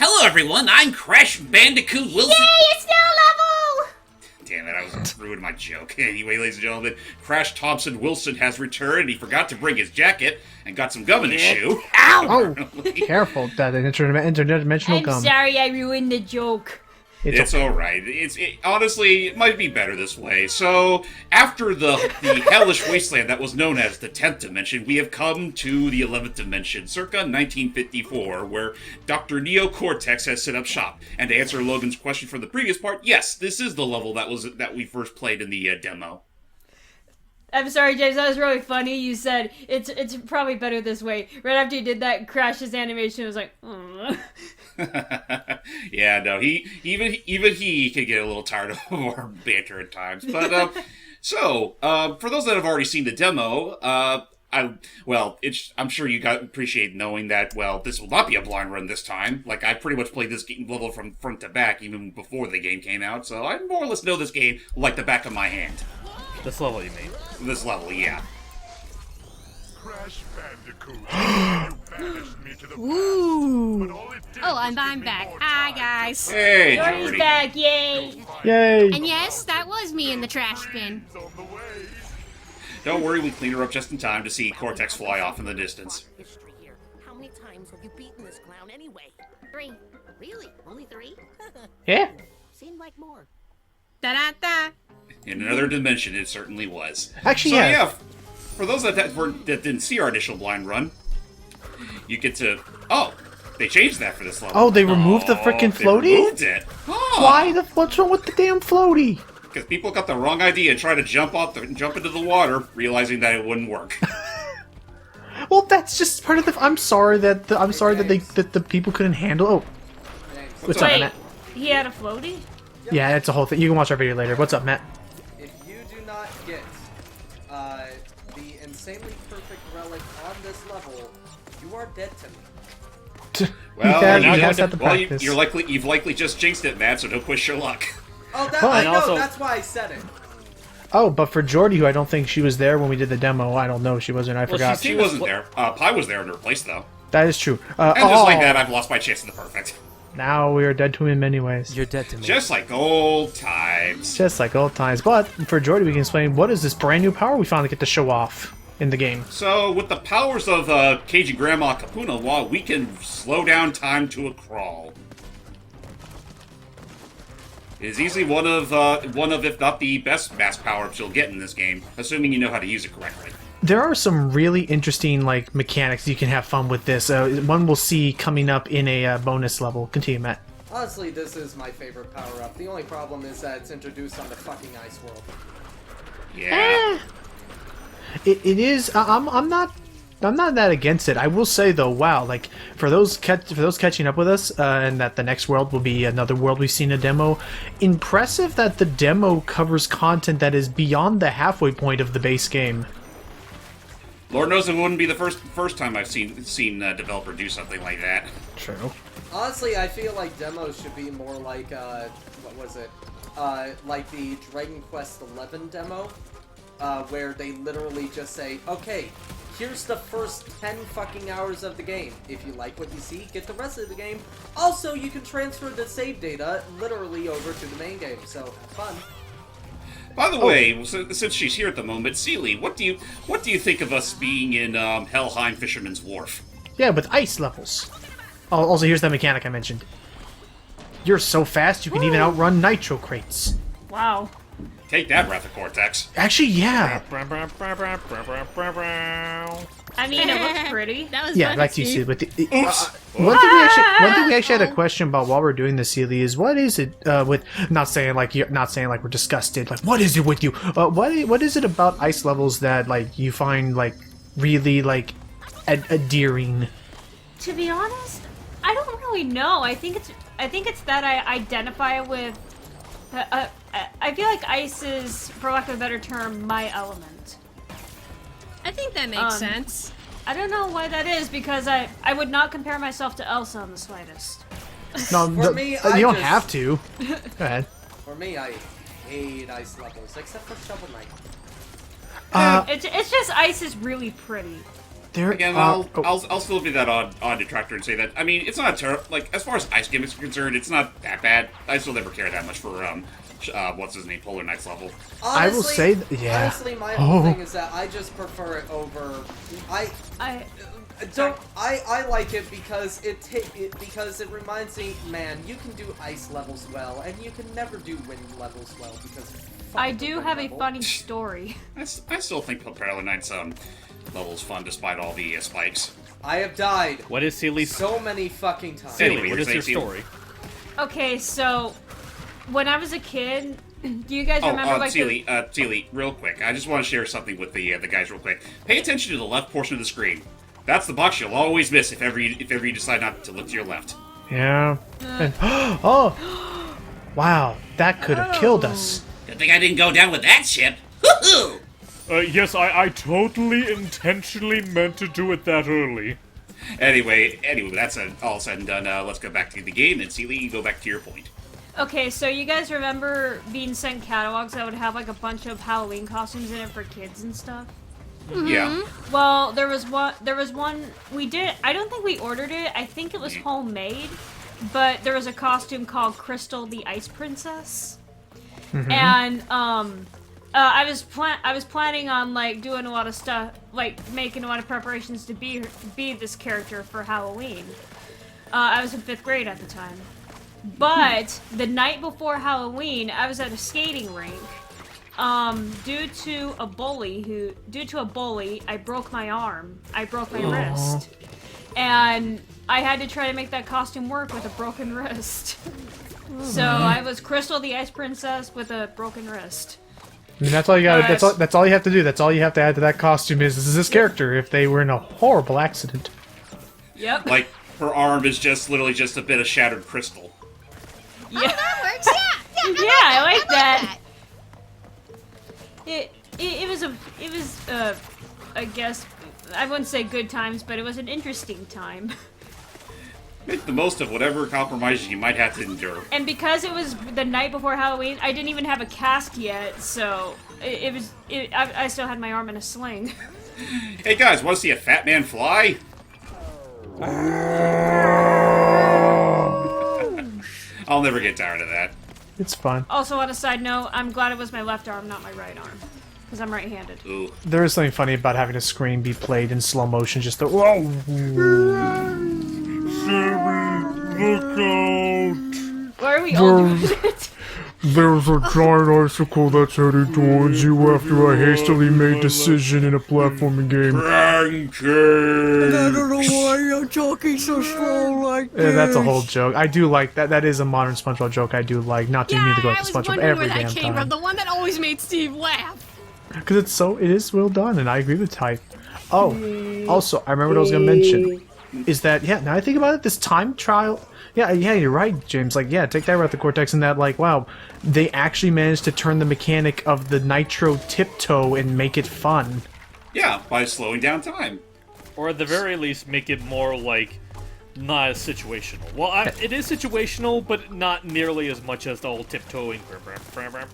Hello, everyone. I'm Crash Bandicoot Wilson. Yay, it's now level! Damn it, I was ruining my joke. Anyway, ladies and gentlemen, Crash Thompson Wilson has returned, and he forgot to bring his jacket and got some gum in his shoe. Ow! Oh, careful, that interdimensional I'm gum. sorry I ruined the joke. It's alright. Honestly, it might be better this way. So, after the hellish wasteland that was known as the 10th dimension, we have come to the 11th dimension, circa 1954, where Dr. Neo Cortex has set up shop. And to answer Logan's question from the previous part, yes, this is the level that we first played in the demo. I'm sorry, James, that was really funny. You said, it's probably better this way. Right after you did that, Crash's animation was like, Yeah, no, even he could get a little tired of our banter at times. But for those that have already seen the demo, I'm sure you appreciate knowing that. Well, this will not be a blind run this time. Like, I pretty much played this level from front to back even before the game came out, so I more or less know this game like the back of my hand. This level, you mean? This level, yeah. Crash Bandicoot, you banished me to the Ooh. past, but all it did Oh, was and I'm give me back. more Hi, time. guys. Hey, Jordy's Jordy. back, yay! Yay! And yes, that was me in the trash bin. It's on the way. Don't worry, we cleaned her up just in time to see Cortex fly off in the distance. History here. How many times have you beaten this clown anyway? 3. Really? Only 3? Yeah. Seemed like more. Da-da-da. In another dimension, it certainly was. Actually, So, yeah. for those that didn't see our initial blind run, you get to... Oh, they changed that for this level. Oh, they removed the frickin' floaty? They removed it. Oh, Why the? What's wrong with the damn floaty? because people got the wrong idea and tried to jump into the water, realizing that it wouldn't work. Well, that's just part of the. I'm sorry that the people couldn't handle. Oh, what's up, Wait, Matt? he had a floaty? Yeah, it's a whole thing. You can watch our video later. What's up, Matt? If you do not get the insanely perfect relic on this level, you are dead to me. Well, he has had to well, practice. you've likely just jinxed it, Matt. So don't push your luck. Oh, But- I know, also- that's why I said it. Oh, but for Jordy, who I don't think she was there when we did the demo. I don't know. She wasn't. I forgot. She wasn't there. Pi was there in her place, though. That is true. And just like that, I've lost my chance to the perfect. Now we are dead to him anyways. You're dead to me. Just like old times. Just like old times. But for Jordy, we can explain what is this brand new power we finally get to show off in the game. So, with the powers of Cajun Grandma Kapunawa, we can slow down time to a crawl. It is easily one of, if not the best mass power-ups you'll get in this game, assuming you know how to use it correctly. There are some really interesting mechanics you can have fun with this. One we'll see coming up in a bonus level. Continue, Matt. Honestly, this is my favorite power-up. The only problem is that it's introduced on the fucking Ice World. Yeah. It is. I'm not that against it. I will say though, wow, for those catching up with us, and that the next world will be another world we've seen a demo. Impressive that the demo covers content that is beyond the halfway point of the base game. Lord knows it wouldn't be the first time I've seen a developer do something like that. True. Honestly, I feel like demos should be more like, what was it? Like the Dragon Quest XI demo, where they literally just say, okay, here's the first 10 fucking hours of the game. If you like what you see, get the rest of the game. Also, you can transfer the save data literally over to the main game, so have fun. By the way, since she's here at the moment, Seely, what do you think of us being in Helheim Fisherman's Wharf? Yeah, with ice levels. Oh, also, here's that mechanic I mentioned. You're so fast you can even outrun nitro crates. Wow. Take that, Wrath of Cortex. Actually, yeah. I mean, it looks pretty. That was Yeah, fun back to to you, see. Seely. But one thing we actually had a question about while we're doing this, Seely, is what is it with not saying like we're disgusted. Like, what is it with you? What is it about ice levels that you find really endearing? To be honest, I don't really know. I think it's that I identify with. I feel like ice is, for lack of a better term, my element. I think that makes sense. I don't know why that is, because I would not compare myself to Elsa in the slightest. No, For me, you I don't just- have to. Go ahead. For me, I hate ice levels, except for Shovel Knight. It's just ice is really pretty. There Again, are- I'll still be that odd detractor and say that. I mean, it's not like as far as ice gimmicks are concerned, it's not that bad. I still never care that much for what's his name, Polar Knight's level. I will Honestly- say yeah. Honestly, my whole thing is that I just prefer it over. I like it because because it reminds me, man, you can do ice levels well, and you can never do wind levels well because. I do have a funny story. I still think Polar Knight's level's fun despite all the spikes. I have died What is Sealy's so many fucking times. Sealy, Anyway, what is you're your saying story? Okay, so when I was a kid, do you guys remember like Sealy, real quick. I just want to share something with the guys real quick. Pay attention to the left portion of the screen. That's the box you'll always miss if ever you decide not to look to your left. Yeah. And, oh! Wow, that could have killed us. Good thing I didn't go down with that ship. Woohoo! Yes, I totally intentionally meant to do it that early. Anyway, that's all said and done. Let's go back to the game, and Sealy, you go back to your point. Okay, so you guys remember being sent catalogs that would have like a bunch of Halloween costumes in it for kids and stuff? Yeah. Well, there was one we did. I don't think we ordered it. I think it was homemade, but there was a costume called Crystal the Ice Princess, and I was planning on like doing a lot of stuff, like making a lot of preparations to be this character for Halloween. I was in 5th grade at the time, but the night before Halloween, I was at a skating rink. Due to a bully, I broke my arm. I broke my wrist. And I had to try to make that costume work with a broken wrist. So I was Crystal the Ice Princess with a broken wrist. I mean, that's all you got. That's all you have to do. That's all you have to add to that costume is this character if they were in a horrible accident. Yep. Like, her arm is literally just a bit of shattered crystal. Yeah. That works. Yeah. Yeah, I like that. It was I guess I wouldn't say good times, but it was an interesting time. Make the most of whatever compromises you might have to endure. And because it was the night before Halloween, I didn't even have a cast yet, so I still had my arm in a sling. Hey guys, want to see a fat man fly? I'll never get tired of that. It's fun. Also, on a side note, I'm glad it was my left arm, not my right arm, because I'm right-handed. Ooh. There is something funny about having a screen be played in slow motion. Just the whoa. Look out! Why are we all doing it? There's a giant icicle that's headed towards you after a hastily made decision in a platforming game. Pancake! know why you're talking so slow like Yeah, that's a whole joke. I do like that. That is a modern SpongeBob joke I do like. Not to need to go I to was SpongeBob wondering every where damn that came time. from. The one that always made Steve laugh. Because it is well done, and I agree with Ty. Oh, also, I remember what I was going to mention. Is that, yeah, now I think about it, this time trial, yeah, you're right, James. Like, yeah, take that right, the Cortex, and that, like, wow, they actually managed to turn the mechanic of the Nitro tiptoe and make it fun. Yeah, by slowing down time. Or at the very least, make it more like not as situational. Well, it is situational, but not nearly as much as the whole tiptoeing.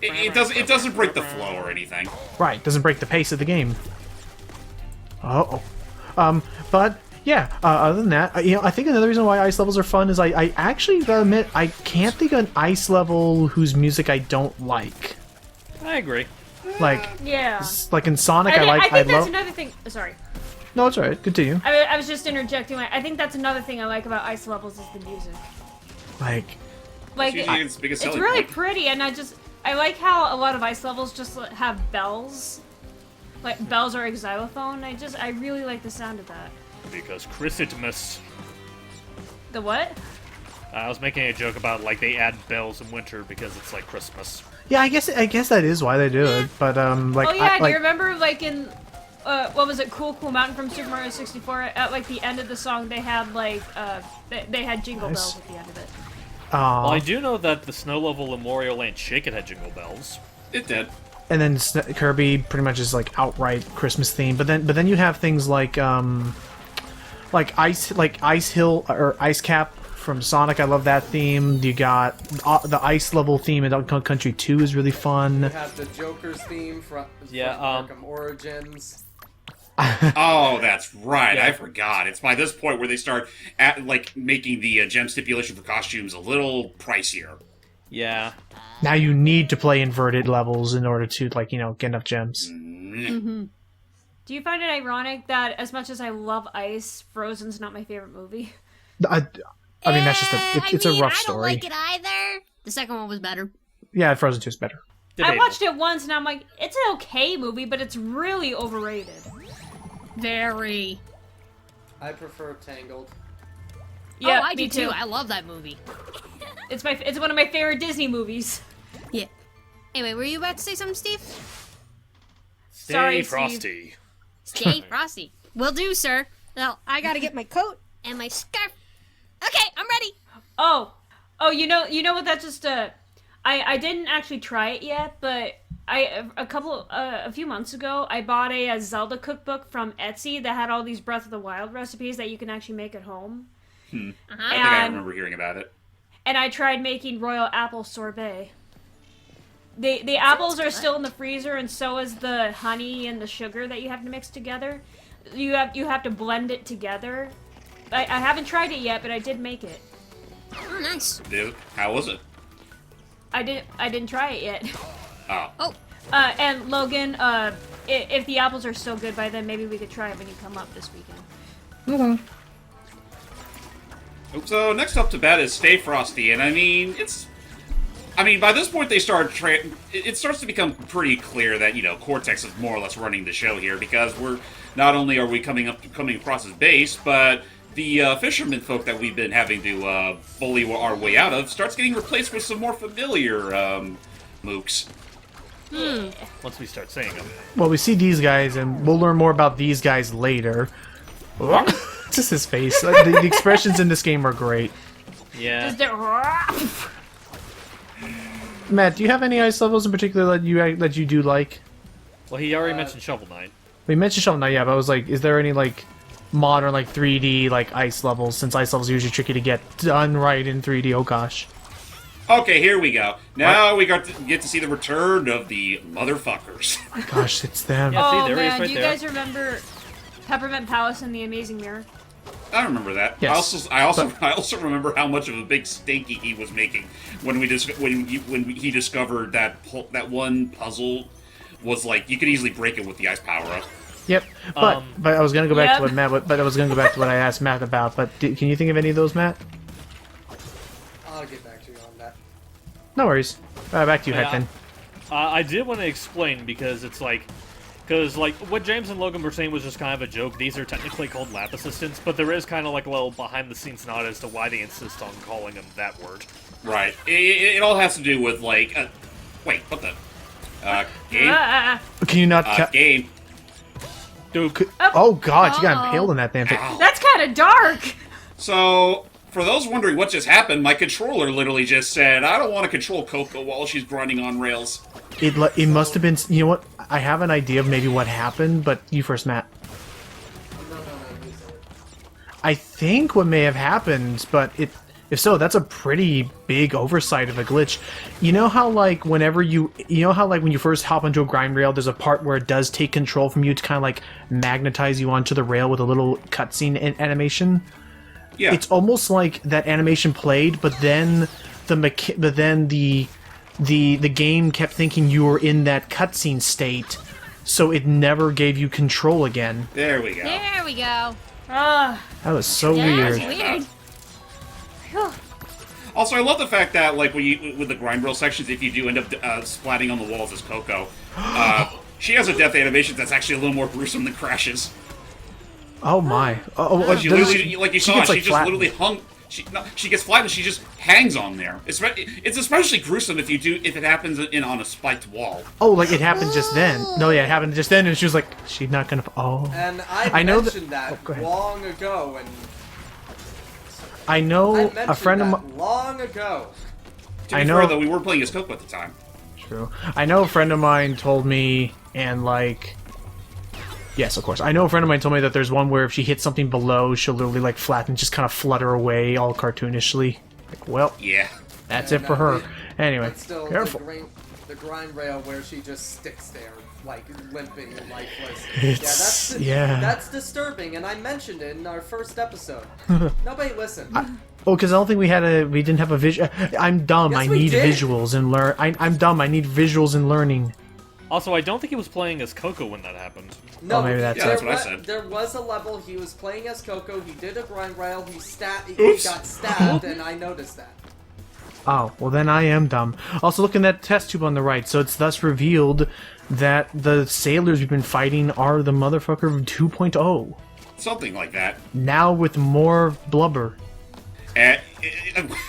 It doesn't break the flow or anything. Right, doesn't break the pace of the game. Uh-oh. But, yeah, other than that, I think another reason why ice levels are fun is I actually gotta admit, I can't think of an ice level whose music I don't like. I agree. Like, Yeah. like in Sonic, I I think that's love... another thing. Sorry. No, it's alright, continue. I was just interjecting. I think that's another thing I like about ice levels is the music. Like, Like, Usually its biggest it's selling really point. pretty, and I like how a lot of ice levels just have bells. Like, bells or a xylophone. I really like the sound of that. Because Christmas. The what? I was making a joke about like they add bells in winter because it's like Christmas. yeah, I guess that is why they do it, but, like... Oh yeah, do like, you remember, like, in, what was it, Cool Cool Mountain from Super Mario 64? At, like, the end of the song, they had, like, they had jingle Nice. bells at the end of it. Well, I do know that the snow level in Wario Land Shake It had jingle bells. It did. and then Kirby pretty much is like outright Christmas themed, but then you have things like Ice Hill or Ice Cap from Sonic. I love that theme. You got the ice level theme in Donkey Kong Country 2 is really fun. You have the Joker's theme from Yeah, Arkham Origins. Oh, that's right. Yeah. I forgot. It's by this point where they start making the gem stipulation for costumes a little pricier. Yeah. Now you need to play inverted levels in order to get enough gems. Do you find it ironic that as much as I love Ice, Frozen's not my favorite movie? I mean, that's just it's a rough I don't story. like it either. The second one was better. Yeah, Frozen 2 is better. I Debatable. watched it once and I'm like, it's an okay movie, but it's really overrated. Very. I prefer Tangled. Yeah, oh, I me do too. I love that movie. It's one of my favorite Disney movies. Yeah. Anyway, were you about to say something, Steve? Stay Sorry, Steve. frosty. Stay frosty. Will do, sir. Now, I gotta get my coat and my scarf. Okay, I'm ready. Oh, you know what? That just I didn't actually try it yet, but a few months ago, I bought a Zelda cookbook from Etsy that had all these Breath of the Wild recipes that you can actually make at home. I think I And- remember hearing about it. And I tried making royal apple sorbet. The apples are still in the freezer, and so is the honey and the sugar that you have to mix together. You have to blend it together. I haven't tried it yet, but I did make it. Oh, nice. How was it? I didn't try it yet. Oh. And Logan, if the apples are still good by then, maybe we could try it when you come up this weekend. So next up to bat is Stay Frosty, and I mean by this point they start it starts to become pretty clear that Cortex is more or less running the show here, because we're not only are we coming across his base, but the fisherman folk that we've been having to bully our way out of starts getting replaced with some more familiar mooks. Once we start saying them. Well, we see these guys, and we'll learn more about these guys later. Just his face. The expressions in this game are great. Yeah. Just the- Matt, do you have any ice levels in particular that you do like? Well, he already mentioned Shovel Knight. We mentioned Shovel Knight, yeah, but I was like, is there any modern 3D ice levels? Since ice levels are usually tricky to get done right in 3D. Oh gosh. Okay, here we go. Now we get to see the return of the motherfuckers. Gosh, it's them. Yeah. See, Oh there he is man, right do you there. guys remember Peppermint Palace and the Amazing Mirror? I remember that. Yes. I also remember how much of a big stinky he was making when he discovered that one puzzle was you could easily break it with the ice power up. Yep. But I was gonna go back to Yep. what I asked Matt about. But can you think of any of those, Matt? I'll get back to you on that. No worries. Back to you, Yeah. Hecton. I did want to explain, because it's because what James and Logan were saying was just kind of a joke. These are technically called lab assistants, but there is kind of a little behind-the-scenes nod as to why they insist on calling them that word. Right. It all has to do with wait, what the? Game. Can you not? Game. Dude, Oh God, you got impaled in that damn thing. Ow. That's kind of dark. So, for those wondering what just happened, my controller literally just said, "I don't want to control Coco while she's grinding on rails." It must have been. You know what? I have an idea of maybe what happened, but you first, Matt. No, you said it. I think what may have happened, but if so, that's a pretty big oversight of a glitch. You know how when you first hop onto a grind rail, there's a part where it does take control from you to kind of magnetize you onto the rail with a little cutscene animation. Yeah. It's almost like that animation played, but then the game kept thinking you were in that cutscene state, so it never gave you control again. There we go. There we go. Ah, That was so That's weird. weird. Also, I love the fact that with the grind rail sections, if you do end up splatting on the walls as Coco, she has a death animation that's actually a little more gruesome than Crash's. Oh my! Oh, She does literally, like you saw, gets, she just flattened. literally hung. She gets flattened. She just hangs on there. It's especially gruesome if it happens on a spiked wall. Oh, it happened just then. No, yeah, it happened just then, and she was like, "She's not gonna." Oh, And I know that- mentioned that go ahead. long ago, and I I know mentioned a friend of that mine. long ago. To I be know- fair, though, we were playing as Coco at the time. True. I know a friend of mine told me, and yes, of course. I know a friend of mine told me that there's one where if she hits something below, she'll literally flatten, just kind of flutter away, all cartoonishly. Well, Yeah. that's And, it for her. but Anyway, still, careful. the grind rail where she just sticks there, like, limping and lifeless. That's disturbing, and I mentioned it in our first episode. Nobody listened. Oh, because I don't think we didn't have a visual. I'm dumb. Yes, I we need did. visuals and learn. I'm dumb. I need visuals and learning. Also, I don't think he was playing as Coco when that happened. No, maybe that's Yeah, that's what I said. There was a level he was playing as Coco. He did a grind rail. He got stabbed, and I noticed that. Oh, well then I am dumb. Also, look in that test tube on the right. So it's thus revealed that the sailors we've been fighting are the motherfucker 2.0. Something like that. Now with more blubber.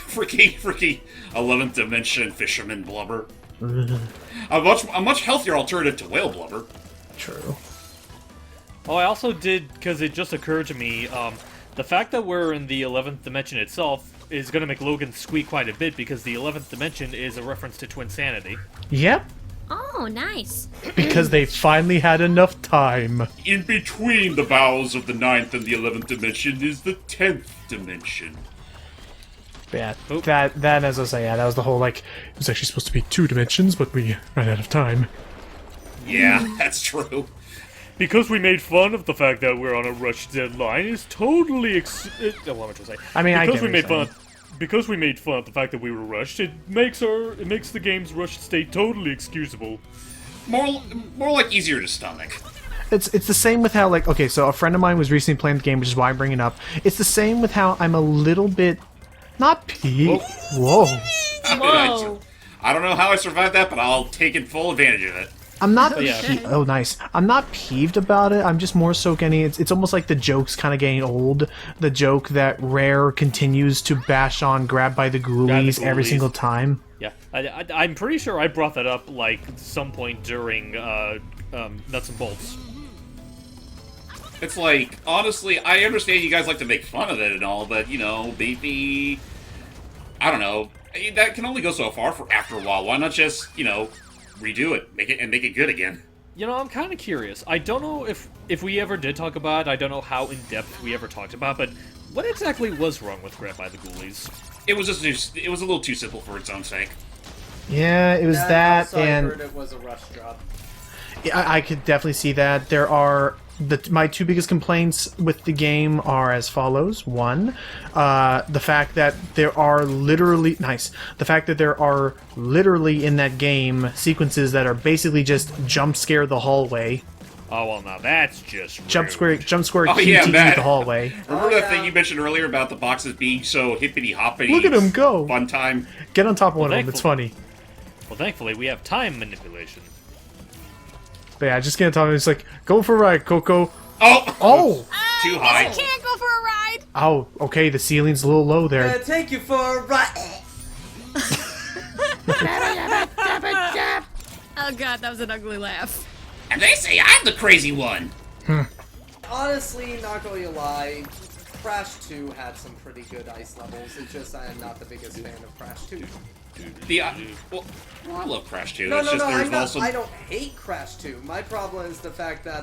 Freaky 11th dimension fisherman blubber. A much healthier alternative to whale blubber. True. Oh, I also did, because it just occurred to me, the fact that we're in the 11th dimension itself is going to make Logan squeak quite a bit, because the 11th dimension is a reference to Twinsanity. Yep. Oh, nice. Because they finally had enough time. In between the bows of the 9th and the 11th dimension is the 10th dimension. Yeah, that as I say, yeah, that was the whole, like, it was actually supposed to be 2 dimensions, but we ran out of time. Yeah, that's true. Because we made fun of the fact that we're on a rush deadline is totally what am I trying to say? I mean, because I we made fun. Because we made fun of the fact that we were rushed, it makes the game's rushed state totally excusable. More like easier to stomach. It's the same with how, like, okay, so a friend of mine was recently playing the game, which is why I'm bringing it up. It's the same with how I'm a little bit, not peeved. Whoa. Whoa. I don't know how I survived that, but I'll take full advantage of it. I'm not. Yeah. Oh, nice. I'm not peeved about it. I'm just more so getting. It's almost like the joke's kind of getting old. The joke that Rare continues to bash on, grab by the ghoulies every ghoulies. single time. Yeah, I'm pretty sure I brought that up like some point during Nuts and Bolts. It's like, honestly, I understand you guys like to make fun of it and all, but, you know, maybe... I don't know. That can only go so far for after a while. Why not just, you know, redo it, make it good again? You know, I'm kind of curious. I don't know if we ever did talk about it. I don't know how in-depth we ever talked about it, but what exactly was wrong with Grab by the Ghoulies? It was a little too simple for its own sake. Yeah, it was that, also, and I heard it was a rush job. I could definitely see that. There are my 2 biggest complaints with the game are as follows. 1, the fact that there are literally in that game sequences that are basically just jump scare the hallway. Oh, well, now that's just rude. Jump square Oh, QTE yeah, Matt. the hallway. Remember that thing you mentioned earlier about the boxes being so hippity-hoppity? Look at him go! Fun time. Get on top of one of them, thankful- it's funny. Well, thankfully, we have time manipulation. But yeah, just get on top of him, it's like, go for a ride, Coco. Oh! Oh! Too high. Can't go for a ride. Oh, okay, the ceiling's a little low there. Take you for a ride. Oh god, that was an ugly laugh. And they say I'm the crazy one. Honestly, not going to lie, Crash 2 had some pretty good ice levels. It's just I am not the biggest fan of Crash 2. Well, I love Crash 2. No, It's no, just no, there's I'm not, also... I don't hate Crash 2. My problem is the fact that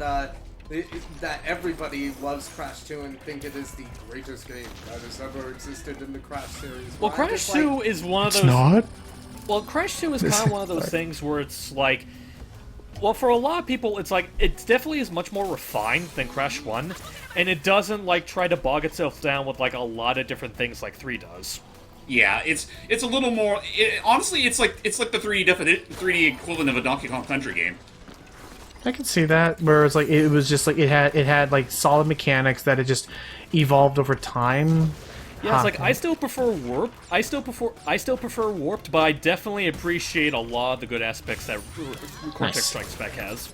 that everybody loves Crash 2 and think it is the greatest game that has ever existed in the Crash series. Well, Where I'm Crash just 2 like, is one of It's those... not? Well, Crash 2 is kind of one of those things where it's like... Well, for a lot of people, it's like, it definitely is much more refined than Crash 1, and it doesn't, like, try to bog itself down with, like, a lot of different things like 3 does. Yeah, it's a little more... honestly, it's like the 3D equivalent of a Donkey Kong Country game. I can see that, where it's like it was just like it had like solid mechanics that it just evolved over time. Yeah, it's like I still prefer Warped. I still prefer Warped, but I definitely appreciate a lot of the good aspects that Cortex Nice. Strikes Back has.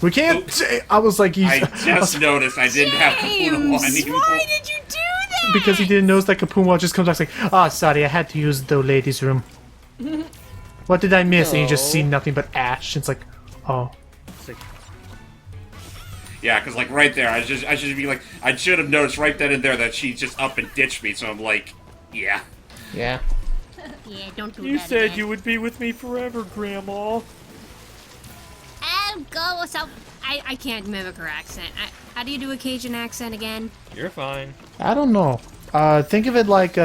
We can't. I was like, I just noticed I didn't have Kapuna 1 anymore. Why did you do that? because he didn't notice that Kapuma just comes back saying, "Ah, sorry, I had to use the ladies' room. What did I miss?" And you just see nothing but ash. It's like, oh. It's like, Yeah, because like right there, I should be like, I should have noticed right then and there that she just up and ditched me. So I'm like, yeah. Yeah. Yeah, don't do you that said again. you would be with me forever, Grandma. I'll go with some... I can't mimic her accent. How do you do a Cajun accent again? You're fine. I don't know. Think of it like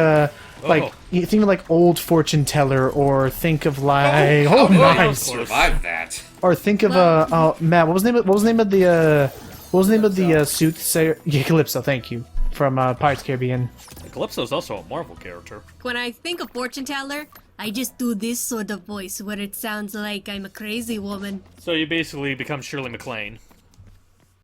Like, you think of like old fortune teller, or think of like How did I nice, survive that? or think of Matt. What was the name of the soothsayer? Yeah, Calypso. Thank you, from Pirates of the Caribbean. Calypso's also a Marvel character. When I think of fortune teller, I just do this sort of voice where it sounds like I'm a crazy woman. So you basically become Shirley MacLaine.